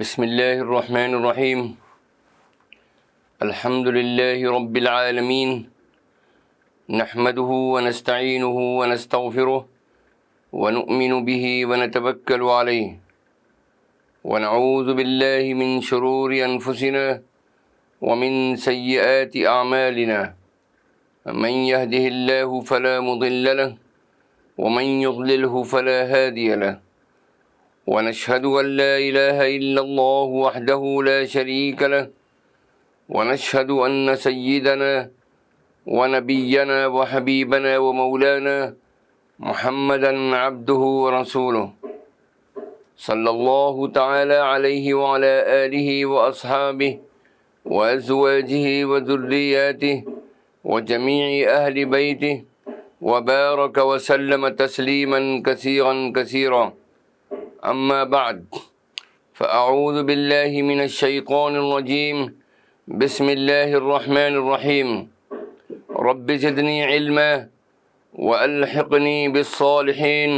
بسم اللہ الرحمن الرحیم الحمد للہ رب العالمین نحمده ونستعینه ونستغفره ونؤمن به ونتوکل علیہ ونعوذ باللہ من شرور انفسنا ومن سیئات اعمالنا من يهده الله فلا مضل له ومن يضلله فلا هادي له ونشهد أن لا إله إلا الله وحده لا شريك له ونشهد أن سيدنا ونبينا وحبيبنا ومولانا محمدا عبده ورسوله صلى الله تعالى عليه وعلى آله وأصحابه وأزواجه وذرياته وجميع أهل بيته وبارك وسلم تسليما كثيرا كثيرا. أما بعد فأعوذ بالله من الشيطان الرجيم. بسم الله الرحمن الرحيم. رب زدني علما وألحقني بالصالحين.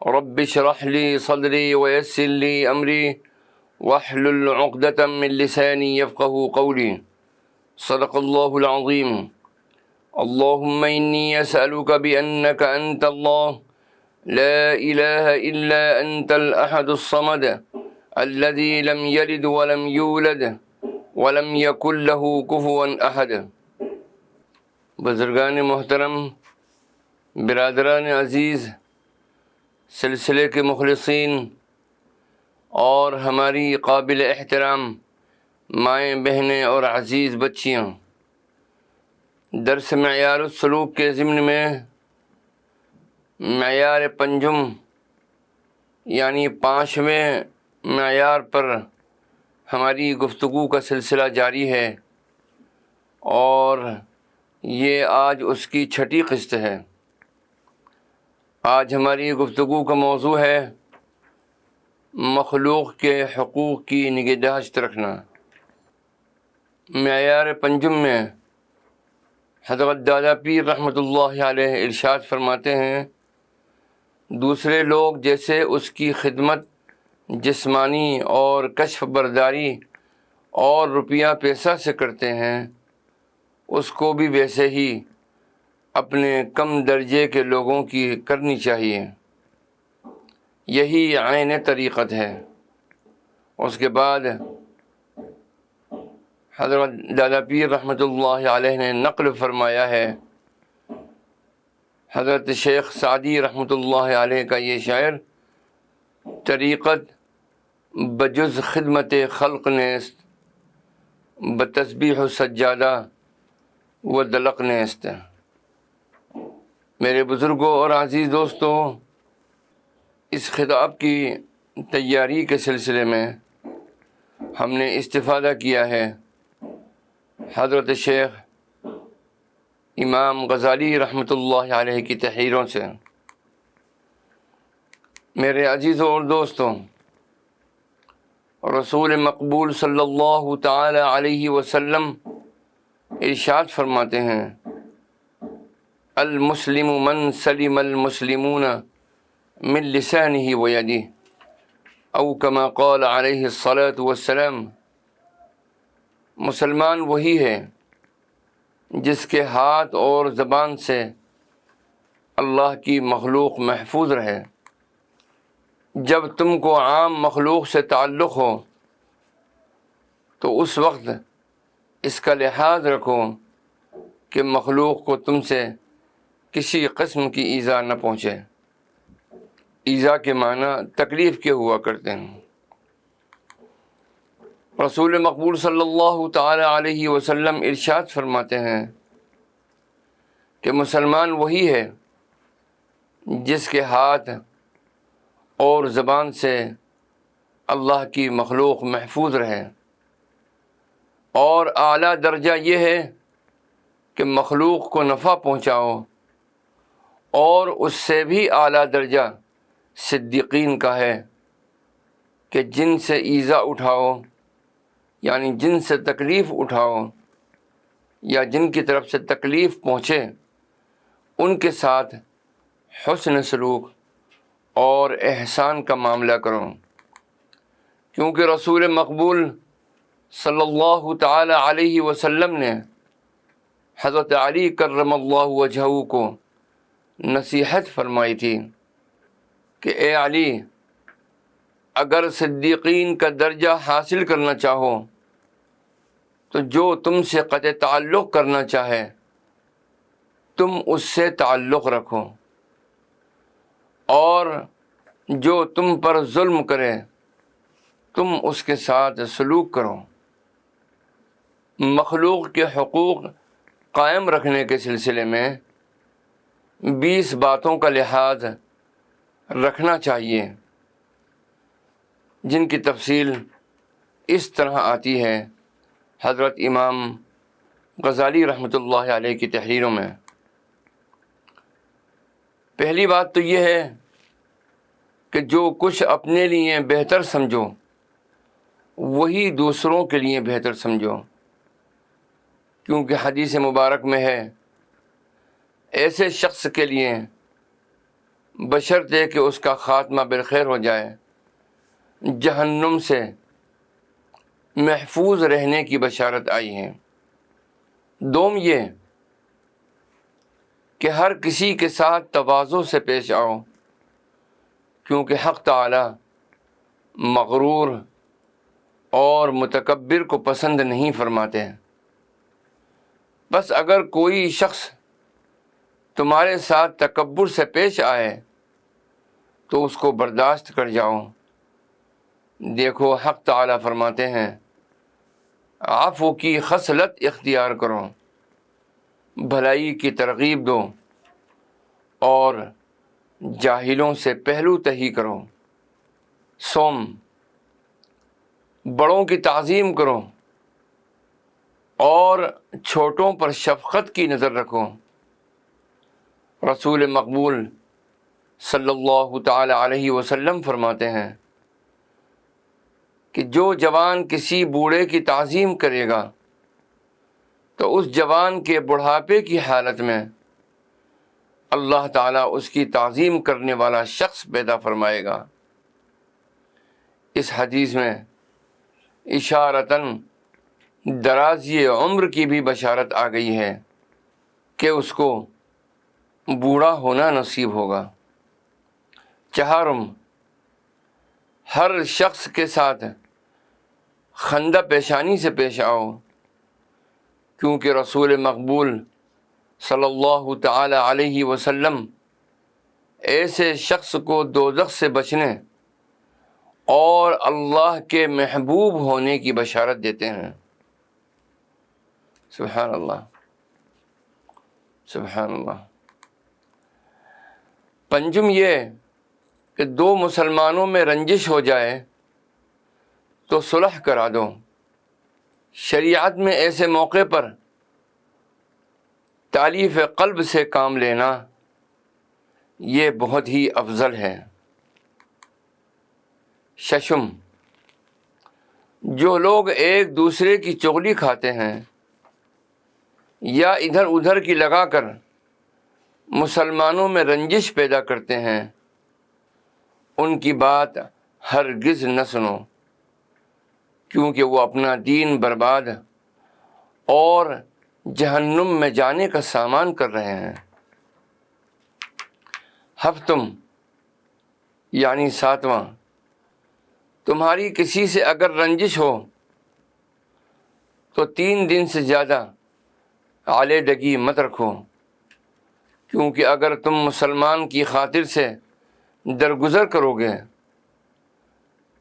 رب اشرح لي صدري ويسر لي أمري واحلل عقدة من لساني يفقه قولي. صدق الله العظيم. اللهم إني أسألك بأنك أنت الله لا إله إلا أنت الأحد الصمد الذي لم يلد ولم يولد ولم يكن له كفوا أحد. بزرگان محترم، برادران عزیز، سلسلے کے مخلصین اور ہماری قابل احترام مائیں بہنیں اور عزیز بچیاں، درس معیار السلوک کے ضمن میں معیار پنجم یعنی 5ویں معیار پر ہماری گفتگو کا سلسلہ جاری ہے، اور یہ آج اس کی 6ٹھی قسط ہے. آج ہماری گفتگو کا موضوع ہے مخلوق کے حقوق کی نگہداشت رکھنا. معیار پنجم میں حضرت دادا پیر رحمۃ اللہ علیہ ارشاد فرماتے ہیں، دوسرے لوگ جیسے اس کی خدمت جسمانی اور کشف برداری اور روپیہ پیسہ سے کرتے ہیں، اس کو بھی ویسے ہی اپنے کم درجے کے لوگوں کی کرنی چاہیے. یہی عین طریقت ہے. اس کے بعد حضرت دادا پیر رحمۃ اللہ علیہ نے نقل فرمایا ہے، حضرت شیخ سعدی رحمۃ اللہ علیہ کا یہ شعر، طریقت بجز خدمت خلق نیست، بتسبیح و سجادہ و دلق نیست. میرے بزرگوں اور عزیز دوستوں، اس خطاب کی تیاری کے سلسلے میں ہم نے استفادہ کیا ہے حضرت شیخ امام غزالی رحمۃ اللہ علیہ کی تحریروں سے. میرے عزیزوں اور دوستوں، رسول مقبول صلی اللہ تعالی علیہ وسلم ارشاد فرماتے ہیں، المسلم من سلم المسلمون من لسانه ویدہ، او کما قال علیہ الصلاۃ والسلام. مسلمان وہی ہے جس کے ہاتھ اور زبان سے اللہ کی مخلوق محفوظ رہے. جب تم کو عام مخلوق سے تعلق ہو تو اس وقت اس کا لحاظ رکھو کہ مخلوق کو تم سے کسی قسم کی ایذا نہ پہنچے. ایذا کے معنی تکلیف کے ہوا کرتے ہیں. رسول مقبول صلی اللہ تعالی علیہ وسلم ارشاد فرماتے ہیں کہ مسلمان وہی ہے جس کے ہاتھ اور زبان سے اللہ کی مخلوق محفوظ رہے. اور اعلیٰ درجہ یہ ہے کہ مخلوق کو نفع پہنچاؤ، اور اس سے بھی اعلیٰ درجہ صدیقین کا ہے کہ جن سے ایذا اٹھاؤ، یعنی جن سے تکلیف اٹھاؤ یا جن کی طرف سے تکلیف پہنچے، ان کے ساتھ حسن سلوک اور احسان کا معاملہ کرو. کیونکہ رسول مقبول صلی اللہ تعالی علیہ وسلم نے حضرت علی کرم اللہ وجہہ کو نصیحت فرمائی تھی کہ اے علی، اگر صدیقین کا درجہ حاصل کرنا چاہو تو جو تم سے قطع تعلق کرنا چاہے تم اس سے تعلق رکھو، اور جو تم پر ظلم کرے تم اس کے ساتھ سلوک کرو۔ مخلوق کے حقوق قائم رکھنے کے سلسلے میں 20 باتوں کا لحاظ رکھنا چاہیے، جن کی تفصیل اس طرح آتی ہے حضرت امام غزالی رحمۃ اللہ علیہ کی تحریروں میں۔ پہلی بات تو یہ ہے کہ جو کچھ اپنے لیے بہتر سمجھو وہی دوسروں کے لیے بہتر سمجھو، کیونکہ حدیث مبارک میں ہے ایسے شخص کے لیے بشرطے کہ اس کا خاتمہ بالخیر ہو جائے جہنم سے محفوظ رہنے کی بشارت آئی ہے۔ دوم یہ کہ ہر کسی کے ساتھ تواضع سے پیش آؤ، کیونکہ حق تعالی مغرور اور متکبر کو پسند نہیں فرماتے۔ بس اگر کوئی شخص تمہارے ساتھ تکبر سے پیش آئے تو اس کو برداشت کر جاؤ۔ دیکھو حق تعالی فرماتے ہیں عفو کی خصلت اختیار کرو، بھلائی کی ترغیب دو اور جاہلوں سے پہلو تہی کرو۔ سوم، بڑوں کی تعظیم کرو اور چھوٹوں پر شفقت کی نظر رکھو۔ رسول مقبول صلی اللہ تعالی علیہ وسلم فرماتے ہیں کہ جو جوان کسی بوڑھے کی تعظیم کرے گا تو اس جوان کے بڑھاپے کی حالت میں اللہ تعالیٰ اس کی تعظیم کرنے والا شخص پیدا فرمائے گا۔ اس حدیث میں اشارتاً درازی عمر کی بھی بشارت آ گئی ہے کہ اس کو بوڑھا ہونا نصیب ہوگا۔ چہارم، ہر شخص کے ساتھ خندہ پیشانی سے پیش آؤ، کیونکہ رسول مقبول صلی اللہ تعالی علیہ وسلم ایسے شخص کو دوزخ سے بچنے اور اللہ کے محبوب ہونے کی بشارت دیتے ہیں۔ سبحان اللہ، سبحان اللہ۔ پنجم یہ کہ دو مسلمانوں میں رنجش ہو جائے تو صلح کرا دو۔ شریعت میں ایسے موقع پر تالیف قلب سے کام لینا یہ بہت ہی افضل ہے۔ ششم، جو لوگ ایک دوسرے کی چغلی کھاتے ہیں یا ادھر ادھر کی لگا کر مسلمانوں میں رنجش پیدا کرتے ہیں ان کی بات ہرگز نہ سنو، کیونکہ وہ اپنا دین برباد اور جہنم میں جانے کا سامان کر رہے ہیں۔ ہفتم یعنی ساتواں، تمہاری کسی سے اگر رنجش ہو تو 3 دن سے زیادہ علیحدگی مت رکھو، کیونکہ اگر تم مسلمان کی خاطر سے درگزر کرو گے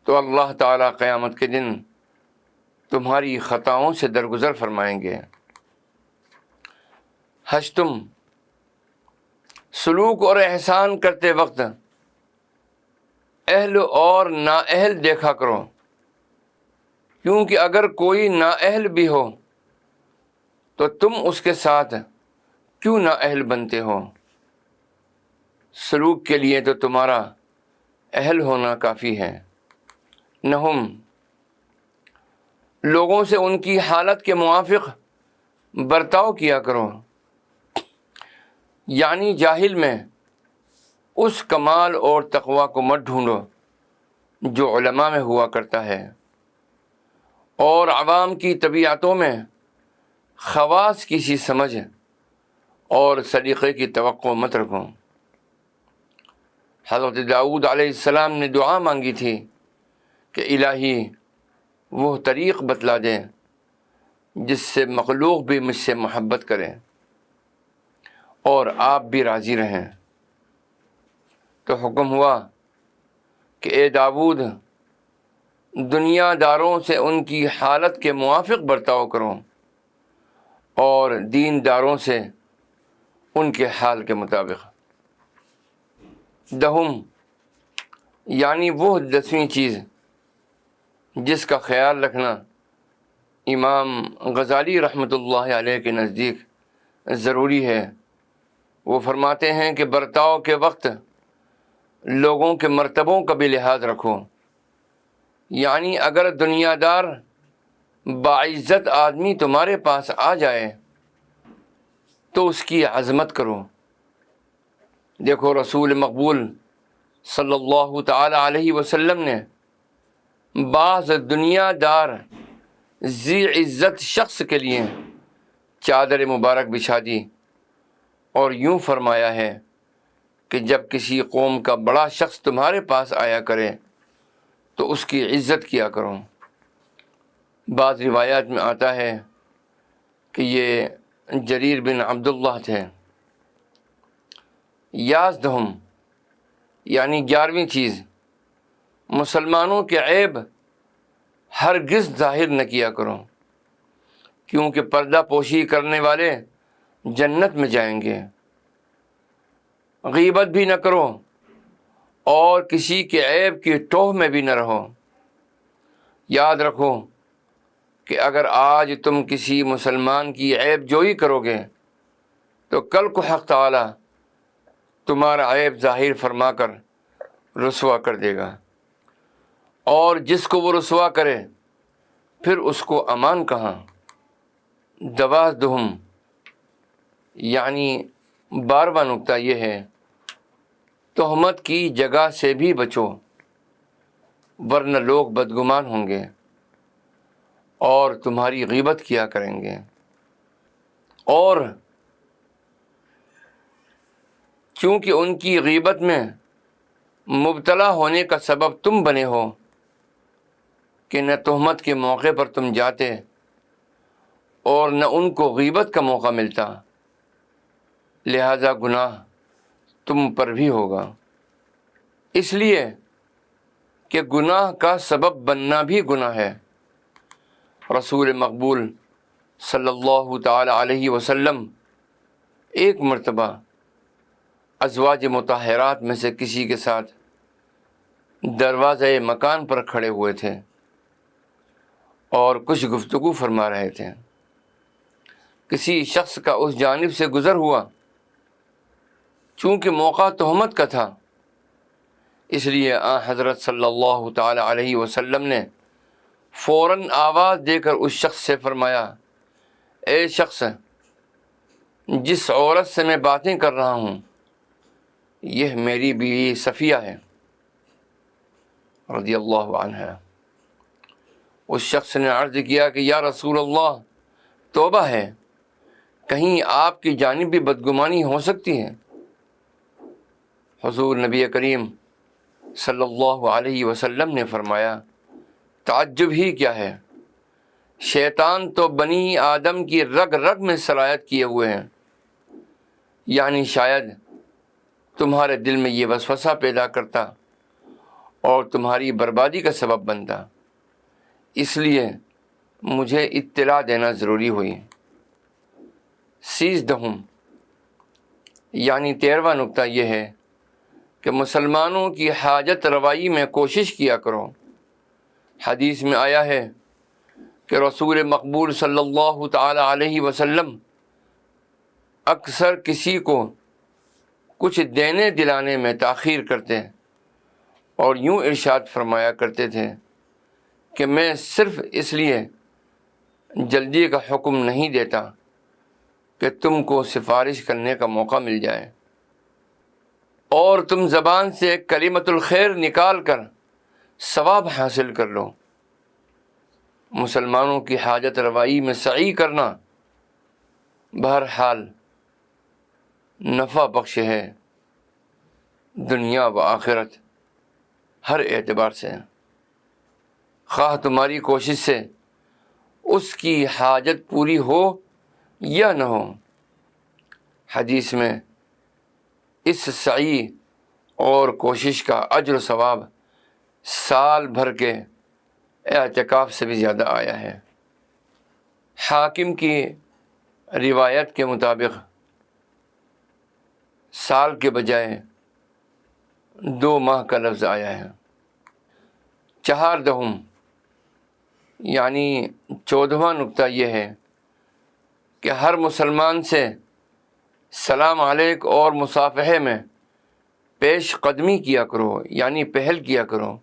تو اللہ تعالیٰ قیامت کے دن تمہاری خطاؤں سے درگزر فرمائیں گے۔ ہشتم، سلوک اور احسان کرتے وقت اہل اور نااہل دیکھا کرو، کیونکہ اگر کوئی نااہل بھی ہو تو تم اس کے ساتھ کیوں نااہل بنتے ہو؟ سلوک کے لیے تو تمہارا اہل ہونا کافی ہے۔ نہم، لوگوں سے ان کی حالت کے موافق برتاؤ کیا کرو، یعنی جاہل میں اس کمال اور تقوی کو مت ڈھونڈو جو علماء میں ہوا کرتا ہے، اور عوام کی طبیعتوں میں خواص کی سی سمجھ اور سلیقے کی توقع مت رکھو۔ حضرت داؤد علیہ السلام نے دعا مانگی تھی کہ الہی وہ طریق بتلا دیں جس سے مخلوق بھی مجھ سے محبت کرے اور آپ بھی راضی رہیں۔ تو حکم ہوا کہ اے داؤد، دنیا داروں سے ان کی حالت کے موافق برتاؤ کرو اور دین داروں سے ان کے حال کے مطابق۔ دہم یعنی وہ 10ویں چیز جس کا خیال رکھنا امام غزالی رحمۃ اللہ علیہ کے نزدیک ضروری ہے۔ وہ فرماتے ہیں کہ برتاؤ کے وقت لوگوں کے مرتبوں کا بھی لحاظ رکھو، یعنی اگر دنیا دار باعزت آدمی تمہارے پاس آ جائے تو اس کی عظمت کرو۔ دیکھو رسول مقبول صلی اللہ تعالی علیہ وسلم نے بعض دنیا دار ذی عزت شخص کے لیے چادر مبارک بچھا دی اور یوں فرمایا ہے کہ جب کسی قوم کا بڑا شخص تمہارے پاس آیا کرے تو اس کی عزت کیا کرو۔ بعض روایات میں آتا ہے کہ یہ جریر بن عبداللہ تھے۔ یازدہم یعنی 11ویں چیز، مسلمانوں کے عیب ہرگز ظاہر نہ کیا کرو، کیونکہ پردہ پوشی کرنے والے جنت میں جائیں گے۔ غیبت بھی نہ کرو اور کسی کے عیب کی ٹوہ میں بھی نہ رہو۔ یاد رکھو کہ اگر آج تم کسی مسلمان کی عیب جوئی کرو گے تو کل کو حق تعالی تمہارا عیب ظاہر فرما کر رسوا کر دے گا، اور جس کو وہ رسوا کرے پھر اس کو امان کہاں۔ 12 یعنی 12واں نقطہ یہ ہے، تہمت کی جگہ سے بھی بچو ورنہ لوگ بدگمان ہوں گے اور تمہاری غیبت کیا کریں گے، اور چونکہ ان کی غیبت میں مبتلا ہونے کا سبب تم بنے ہو کہ نہ تہمت کے موقع پر تم جاتے اور نہ ان کو غیبت کا موقع ملتا، لہذا گناہ تم پر بھی ہوگا، اس لیے کہ گناہ کا سبب بننا بھی گناہ ہے۔ رسول مقبول صلی اللہ تعالی علیہ وسلم ایک مرتبہ ازواج مطہرات میں سے کسی کے ساتھ دروازے مکان پر کھڑے ہوئے تھے اور کچھ گفتگو فرما رہے تھے۔ کسی شخص کا اس جانب سے گزر ہوا، چونکہ موقع تہمت کا تھا، اس لیے حضرت صلی اللہ تعالی علیہ وسلم نے فوراً آواز دے کر اس شخص سے فرمایا، اے شخص، جس عورت سے میں باتیں کر رہا ہوں یہ میری بیوی صفیہ ہے رضی اللہ عنہ۔ اس شخص نے عرض کیا کہ یا رسول اللہ، توبہ ہے، کہیں آپ کی جانب بھی بدگمانی ہو سکتی ہے۔ حضور نبی کریم صلی اللہ علیہ وسلم نے فرمایا، تعجب ہی کیا ہے، شیطان تو بنی آدم کی رگ رگ میں سرایت کیے ہوئے ہیں، یعنی شاید تمہارے دل میں یہ وسوسہ پیدا کرتا اور تمہاری بربادی کا سبب بنتا، اس لیے مجھے اطلاع دینا ضروری ہوئی۔ 13 یعنی 13واں نقطہ یہ ہے کہ مسلمانوں کی حاجت روائی میں کوشش کیا کرو۔ حدیث میں آیا ہے کہ رسول مقبول صلی اللہ تعالی علیہ وسلم اکثر کسی کو کچھ دینے دلانے میں تاخیر کرتے اور یوں ارشاد فرمایا کرتے تھے کہ میں صرف اس لیے جلدی کا حکم نہیں دیتا کہ تم کو سفارش کرنے کا موقع مل جائے اور تم زبان سے کلمۃ الخیر نکال کر ثواب حاصل کر لو۔ مسلمانوں کی حاجت روائی میں سعی کرنا بہرحال نفع بخش ہے، دنیا و آخرت ہر اعتبار سے، خواہ تمہاری کوشش سے اس کی حاجت پوری ہو یا نہ ہو۔ حدیث میں اس سعی اور کوشش کا اجر و ثواب سال بھر کے اعتکاف سے بھی زیادہ آیا ہے۔ حاکم کی روایت کے مطابق سال کے بجائے 2 ماہ کا لفظ آیا ہے۔ 4 یعنی 14واں نقطہ یہ ہے کہ ہر مسلمان سے سلام علیک اور مصافحے میں پیش قدمی کیا کرو، یعنی پہل کیا کرو۔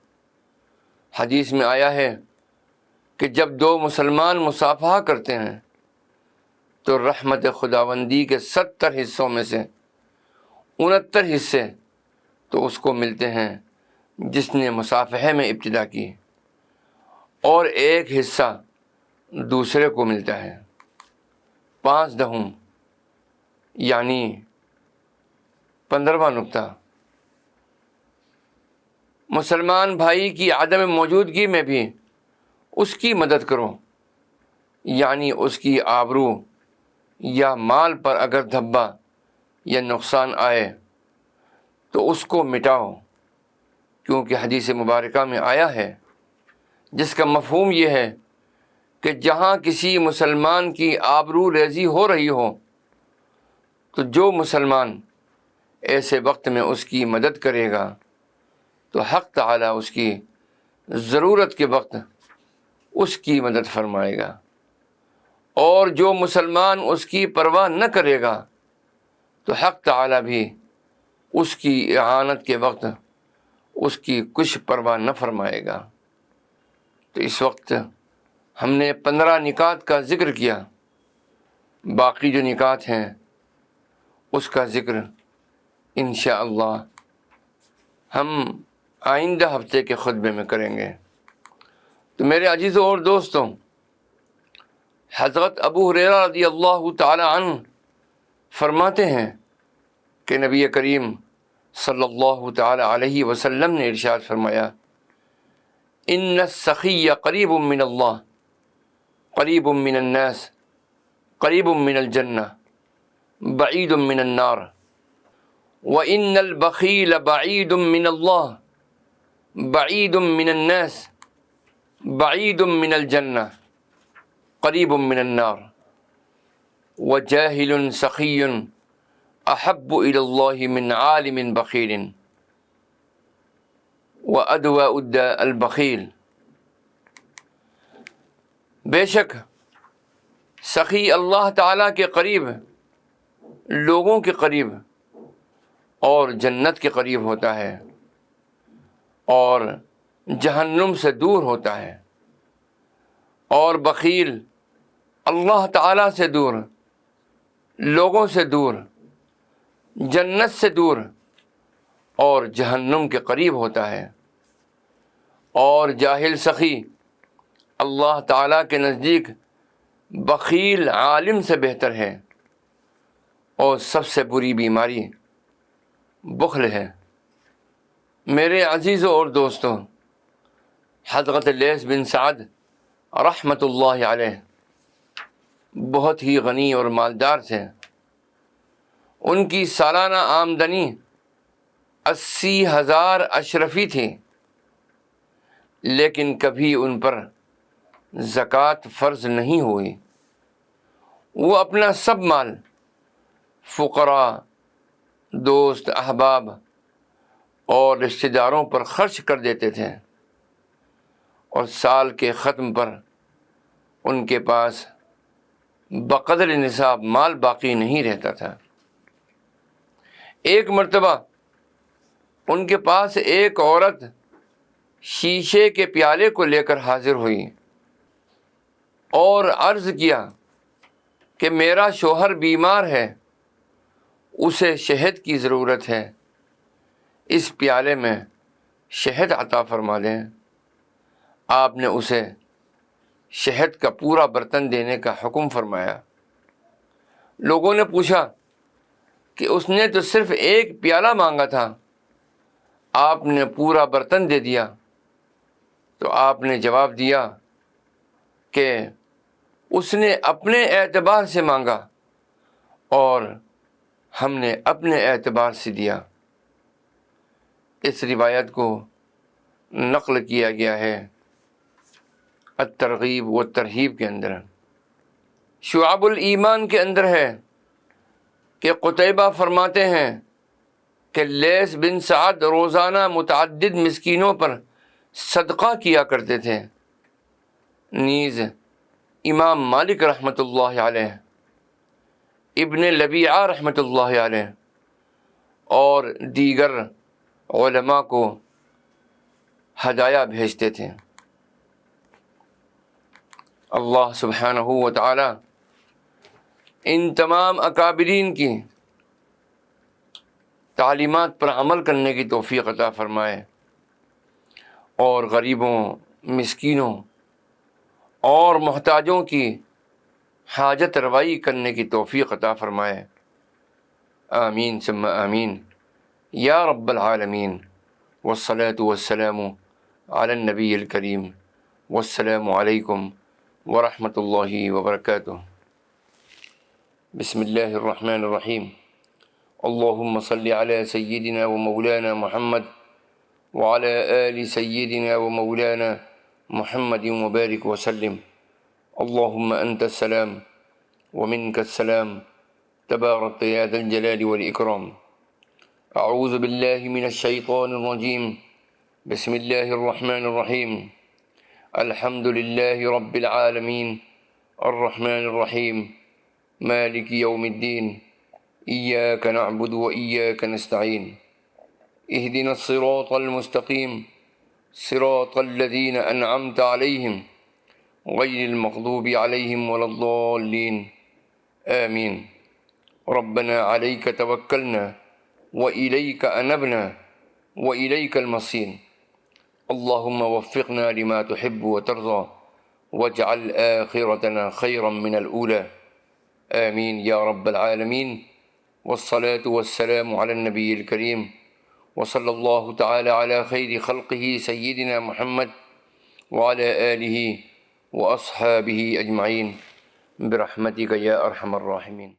حدیث میں آیا ہے کہ جب 2 مسلمان مصافحہ کرتے ہیں تو رحمت خداوندی کے 70 حصوں میں سے 69 حصے تو اس کو ملتے ہیں جس نے مصافحے میں ابتدا کی، اور 1 حصہ دوسرے کو ملتا ہے۔ 5 یعنی 15واں نقطہ، مسلمان بھائی کی عدم موجودگی میں بھی اس کی مدد کرو، یعنی اس کی آبرو یا مال پر اگر دھبا یا نقصان آئے تو اس کو مٹاؤ، کیونکہ حدیث مبارکہ میں آیا ہے جس کا مفہوم یہ ہے کہ جہاں کسی مسلمان کی آبرو ریزی ہو رہی ہو تو جو مسلمان ایسے وقت میں اس کی مدد کرے گا تو حق تعالیٰ اس کی ضرورت کے وقت اس کی مدد فرمائے گا، اور جو مسلمان اس کی پرواہ نہ کرے گا تو حق تعالیٰ بھی اس کی اعانت کے وقت اس کی کچھ پرواہ نہ فرمائے گا۔ تو اس وقت ہم نے 15 نکات کا ذکر کیا، باقی جو نکات ہیں اس کا ذکر انشاءاللہ ہم آئندہ ہفتے کے خطبے میں کریں گے۔ تو میرے عزیزوں اور دوستوں، حضرت ابو ہریرہ رضی اللہ تعالی عنہ فرماتے ہیں کہ نبی کریم صلی اللہ تعالی علیہ وسلم نے ارشاد فرمایا، ان السخی قریب من اللہ، قریب من الناس، قریب من الجنہ، بعید من النار، وان البخیل بعید من اللہ، بعید من الناس، بعید من الجنہ، قریب من النار، وجاہل سخی احب الی اللہ من عالم بخیل، وادواء الداء البخیل۔ بے شک سخی اللہ تعالیٰ کے قریب، لوگوں کے قریب اور جنت کے قریب ہوتا ہے، اور جہنم سے دور ہوتا ہے، اور بخیل اللہ تعالیٰ سے دور، لوگوں سے دور، جنت سے دور اور جہنم کے قریب ہوتا ہے، اور جاہل سخی اللہ تعالیٰ کے نزدیک بخیل عالم سے بہتر ہے، اور سب سے بری بیماری بخل ہے۔ میرے عزیزوں اور دوستوں، حضرت لیث بن سعد رحمۃ اللہ علیہ بہت ہی غنی اور مالدار تھے۔ ان کی سالانہ آمدنی 80,000 اشرفی تھی، لیکن کبھی ان پر زکوٰۃ فرض نہیں ہوئی۔ وہ اپنا سب مال فقراء، دوست احباب اور رشتہ داروں پر خرچ کر دیتے تھے، اور سال کے ختم پر ان کے پاس بقدر نصاب مال باقی نہیں رہتا تھا۔ ایک مرتبہ ان کے پاس ایک عورت شیشے کے پیالے کو لے کر حاضر ہوئی اور عرض کیا کہ میرا شوہر بیمار ہے، اسے شہد کی ضرورت ہے، اس پیالے میں شہد عطا فرما دیں۔ آپ نے اسے شہد کا پورا برتن دینے کا حکم فرمایا۔ لوگوں نے پوچھا کہ اس نے تو صرف ایک پیالہ مانگا تھا، آپ نے پورا برتن دے دیا۔ تو آپ نے جواب دیا کہ اس نے اپنے اعتبار سے مانگا اور ہم نے اپنے اعتبار سے دیا۔ اس روایت کو نقل کیا گیا ہے الترغیب و ترہیب کے اندر۔ شعب الایمان کے اندر ہے کہ قتیبہ فرماتے ہیں کہ لیث بن سعد روزانہ متعدد مسکینوں پر صدقہ کیا کرتے تھے۔ نیز امام مالک رحمۃ اللہ علیہ، ابن لبیعہ رحمۃ اللہ علیہ اور دیگر علماء کو ہدایہ بھیجتے تھے۔ اللہ سبحانہ و تعالی ان تمام اکابرین کی تعلیمات پر عمل کرنے کی توفیق عطا فرمائے اور غریبوں، مسکینوں اور محتاجوں کی حاجت روائی کرنے کی توفیق عطا فرمائے۔ آمین ثم آمین یا رب العالمین۔ والصلاة والسلام علی النبی الکریم۔ والسلام علیکم ورحمۃ اللہ وبرکاتہ۔ بسم اللہ الرحمن الرحیم۔ اللہم صل علی سیدنا و مولانا محمد وعلی آل سیدنا و مولانا محمد وبارک وسلم۔ اللہم انت السلام ومنک السلام تبارک یا ذا الجلال والاکرام۔ اعوذ باللہ من الشیطان الرجیم۔ بسم اللہ الرحمن الرحیم۔ الحمد للہ رب العالمین الرحمن الرحیم مالک یوم الدین ایاک نعبد و ایاک نستعین اہدنا الصراط المستقیم صراط الذین انعمت علیہم غیر المغضوب علیہم ولا الضالین آمین۔ ربنا علیک توکلنا وإلیک انبنا وإلیک المصیر۔ اللہم وفقنا لما تحب وترضى واجعل آخرتنا خیرا من الأولى آمین یا رب العالمین۔ والصلاة والسلام علی النبی الکریم وصلی اللہ تعالی علی خیر خلقہ سیدنا محمد وعلی آلہ واصحابہ اجمعین برحمتک یا ارحم الراحمین۔